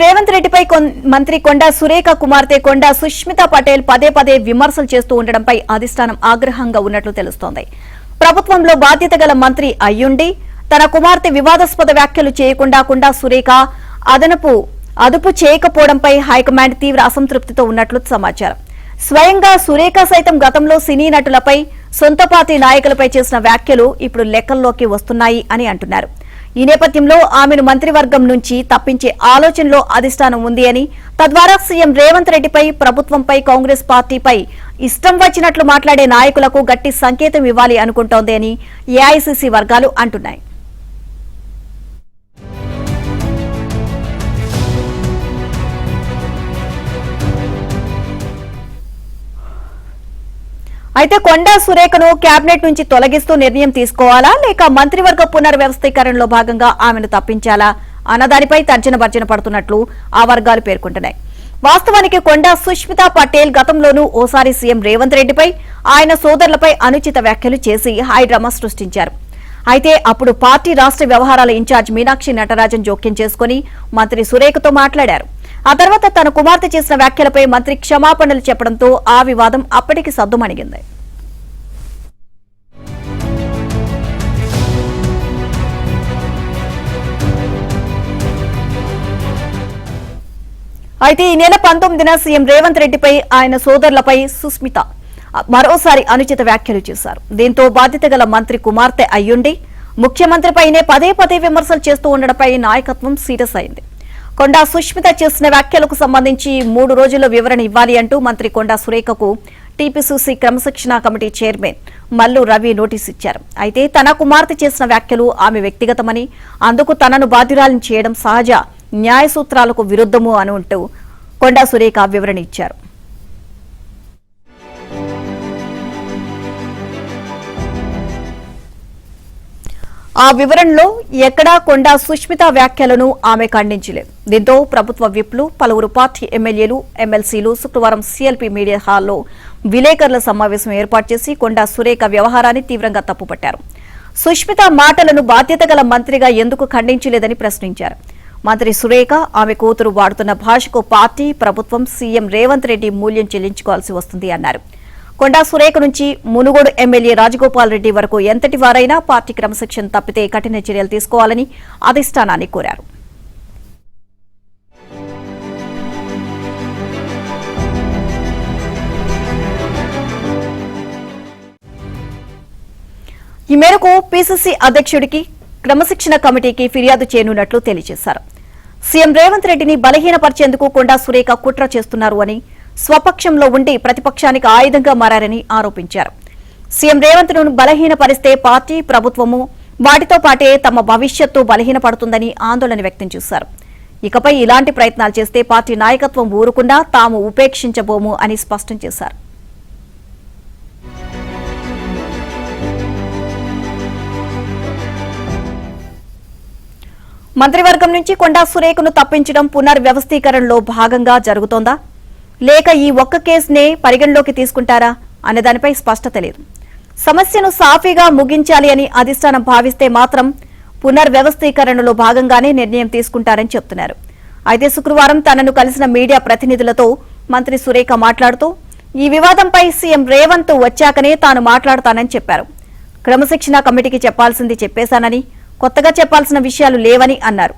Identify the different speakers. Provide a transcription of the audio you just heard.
Speaker 1: రేవంత్ రెడ్డిపై మంత్రి కొండా సురేఖ కుమార్తె కొండా సుష్మిత పటేల్ పదే పదే విమర్శలు చేస్తూ ఉండడంపై అధిష్టానం ఆగ్రహంగా ఉన్నట్లు తెలుస్తోంది. ప్రభుత్వంలో బాధ్యత గల మంత్రి అయ్యుండి తన కుమార్తె వివాదాస్పద వ్యాఖ్యలు చేయకుండా కొండా సురేఖ అదుపు చేయకపోవడంపై హైకమాండ్ తీవ్ర అసంతృప్తితో ఉన్నట్లు సమాచారం. స్వయంగా సురేఖ సైతం గతంలో సినీ నటులపై, సొంత పార్టీ నాయకులపై చేసిన వ్యాఖ్యలు ఇప్పుడు లెక్కల్లోకి వస్తున్నాయి అని అంటున్నారు. ఈ నేపథ్యంలో ఆమెను మంత్రివర్గం నుంచి తప్పించే ఆలోచనలో అధిష్టానం ఉంది అని, తద్వారా సీఎం రేవంత్ రెడ్డిపై, ప్రభుత్వంపై, కాంగ్రెస్ పార్టీపై ఇష్టం వచ్చినట్లు మాట్లాడే నాయకులకు గట్టి సంకేతం ఇవ్వాలి అనుకుంటోంది అని ఏఐసీసీ వర్గాలు అంటున్నాయి. అయితే కొండా సురేఖను కేబినెట్ నుంచి తొలగిస్తూ నిర్ణయం తీసుకోవాలా, లేక మంత్రివర్గ పునర్వ్యవస్థీకరణలో భాగంగా ఆమెను తప్పించాలా అన్నదానిపై తర్జన భర్జన పడుతున్నట్లు ఆ వర్గాలు పేర్కొంటున్నాయి. వాస్తవానికి కొండా సుష్మిత పటేల్ గతంలోనూ ఓసారి సీఎం రేవంత్ రెడ్డిపై, ఆయన సోదరులపై అనుచిత వ్యాఖ్యలు చేసి హైడ్రామా సృష్టించారు. అయితే అప్పుడు పార్టీ రాష్ట్ర వ్యవహారాల ఇన్ఛార్జ్ మీనాక్షి నటరాజన్ జోక్యం చేసుకుని మంత్రి సురేఖతో మాట్లాడారు. ఆ తర్వాత తన కుమార్తె చేసిన వ్యాఖ్యలపై మంత్రి క్షమాపణలు చెప్పడంతో ఆ వివాదం అప్పటికి సద్దుమణిగింది. అయితే ఈ నెల 19న సీఎం రేవంత్ రెడ్డిపై, ఆయన సోదరులపై సుస్మిత మరోసారి అనుచిత వ్యాఖ్యలు చేశారు. దీంతో బాధ్యత గల మంత్రి కుమార్తె అయ్యుండి ముఖ్యమంత్రిపైనే పదే పదే విమర్శలు చేస్తూ ఉండడంపై నాయకత్వం సీరియస్ అయింది. కొండా సుష్మిత చేసిన వ్యాఖ్యలకు సంబంధించి 3 రోజుల్లో వివరణ ఇవ్వాలి అంటూ మంత్రి కొండా సురేఖకు టీపీసీసీ క్రమశిక్షణ committee chairman Mallu Ravi notice ఇచ్చారు. అయితే తన కుమార్తె చేసిన వ్యాఖ్యలు ఆమె వ్యక్తిగతమని, అందుకు తనను బాధ్యురాలిని చేయడం సహజ న్యాయ సూత్రాలకు విరుద్ధము అని అంటూ కొండా సురేఖ వివరణ ఇచ్చారు. ఆ వివరణలో ఎక్కడా కొండా సుష్మిత వ్యాఖ్యలను ఆమె ఖండించలేదు. దీంతో ప్రభుత్వ విప్లు, పలువురు పార్టీ ఎమ్మెల్యేలు, ఎమ్మెల్సీలు శుక్రవారం సీఎల్పీ మీడియా హాల్లో విలేకరుల సమావేశం ఏర్పాటు చేసి కొండా సురేఖ వ్యవహారాన్ని తీవ్రంగా తప్పుపట్టారు. సుష్మిత మాటలను బాధ్యత గల మంత్రిగా ఎందుకు ఖండించలేదని ప్రశ్నించారు. మంత్రి సురేఖ, ఆమె కూతురు వాడుతున్న భాషకు పార్టీ, ప్రభుత్వం, సీఎం రేవంత్ రెడ్డి మూల్యం చెల్లించుకోవాల్సి వస్తుంది అన్నారు. కొండా సురేఖ నుంచి మునుగోడు ఎమ్మెల్యే రాజగోపాల్ రెడ్డి వరకు ఎంతటి వారైనా పార్టీ క్రమశిక్షణ తప్పితే కఠిన చర్యలు తీసుకోవాలని అధిష్టానాన్ని కోరారు. ఈ మేరకు పీసీసీ అధ్యక్షుడికి, క్రమశిక్షణ కమిటీకి ఫిర్యాదు చేయనున్నట్లు తెలియజేశారు. సీఎం రేవంత్ రెడ్డిని బలహీనపరిచేందుకు కొండా సురేఖ కుట్ర చేస్తున్నారు అని, స్వపక్షంలో ఉండి ప్రతిపక్షానికి ఆయుధంగా మారారని ఆరోపించారు. సీఎం రేవంత్ ను బలహీనపరిస్తే పార్టీ, ప్రభుత్వము, వాటితో పాటే తమ భవిష్యత్తు బలహీనపడుతుందని ఆందోళన వ్యక్తం చేశారు. ఇకపై ఇలాంటి ప్రయత్నాలు చేస్తే పార్టీ నాయకత్వం ఊరుకుండా తాము ఉపేక్షించబోము అని స్పష్టం చేశారు. మంత్రివర్గం నుంచి కొండా సురేఖను తప్పించడం పునర్వ్యవస్థీకరణలో భాగంగా జరుగుతోందా, లేక ఈ ఒక్క కేసునే పరిగణలోకి తీసుకుంటారా అనే దానిపై స్పష్టత లేదు. సమస్యను సాఫీగా ముగించాలి అని అధిష్టానం భావిస్తే మాత్రం పునర్వ్యవస్థీకరణలో భాగంగానే నిర్ణయం తీసుకుంటారని చెబుతున్నారు. అయితే శుక్రవారం తనను కలిసిన మీడియా ప్రతినిధులతో మంత్రి సురేఖ మాట్లాడుతూ ఈ వివాదంపై సీఎం రేవంత్ వచ్చాకనే తాను మాట్లాడతానని చెప్పారు. క్రమశిక్షణ కమిటీకి చెప్పాల్సింది చెప్పేశానని, కొత్తగా చెప్పాల్సిన విషయాలు లేవని అన్నారు.